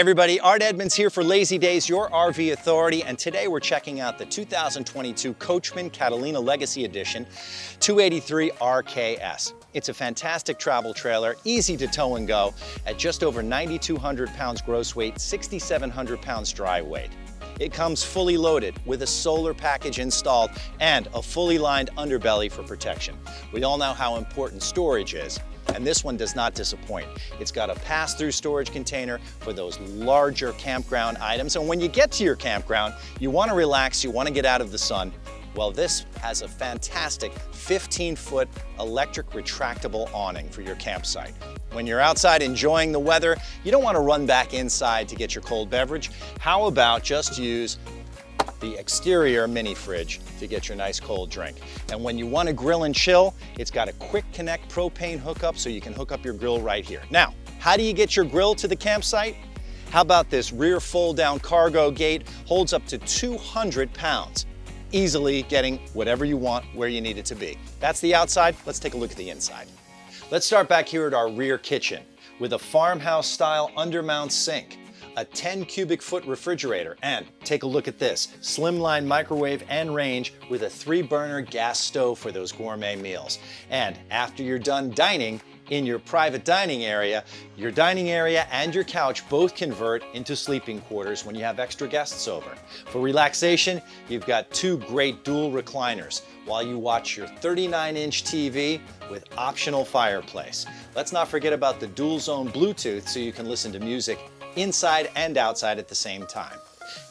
everybody, Art Edmonds here for Lazydays, your RV authority, and today we're checking out the 2022 Coachmen Catalina Legacy Edition 283 RKS. It's a fantastic travel trailer, easy to tow and go, at just over 9,200 pounds gross weight, 6,700 pounds dry weight. It comes fully loaded with a solar package installed and a fully lined underbelly for protection. We all know how important storage is, and this one does not disappoint. It's got a pass-through storage container for those larger campground items, and when you get to your campground, you want to relax, you want to get out of the sun. Well, this has a fantastic 15-foot electric retractable awning for your campsite. When you're outside enjoying the weather, you don't want to run back inside to get your cold beverage. How about just use the exterior mini fridge to get your nice cold drink? And when you want to grill and chill, it's got a quick connect propane hookup so you can hook up your grill right here. Now, how do you get your grill to the campsite? How about this rear fold-down cargo gate? Holds up to 200 pounds. Easily getting whatever you want where you need it to be. That's the outside. Let's take a look at the inside. Let's start back here at our rear kitchen with a farmhouse-style undermount sink, a 10 cubic foot refrigerator, and take a look at this, slimline microwave and range with a 3-burner gas stove for those gourmet meals. And after you're done dining in your private dining area, your dining area and your couch both convert into sleeping quarters when you have extra guests over. For relaxation, you've got 2 great dual recliners while you watch your 39-inch TV with optional fireplace. Let's not forget about the dual zone Bluetooth so you can listen to music inside and outside at the same time.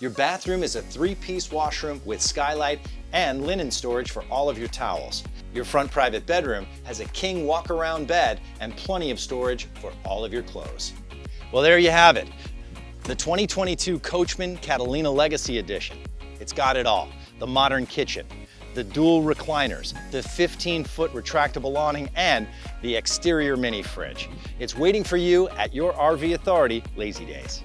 Your bathroom is a 3-piece washroom with skylight and linen storage for all of your towels. Your front private bedroom has a king walk-around bed and plenty of storage for all of your clothes. Well, there you have it. The 2022 Coachmen Catalina Legacy Edition. It's got it all. The modern kitchen, the dual recliners, the 15-foot retractable awning, and the exterior mini fridge. It's waiting for you at your RV authority, Lazydays.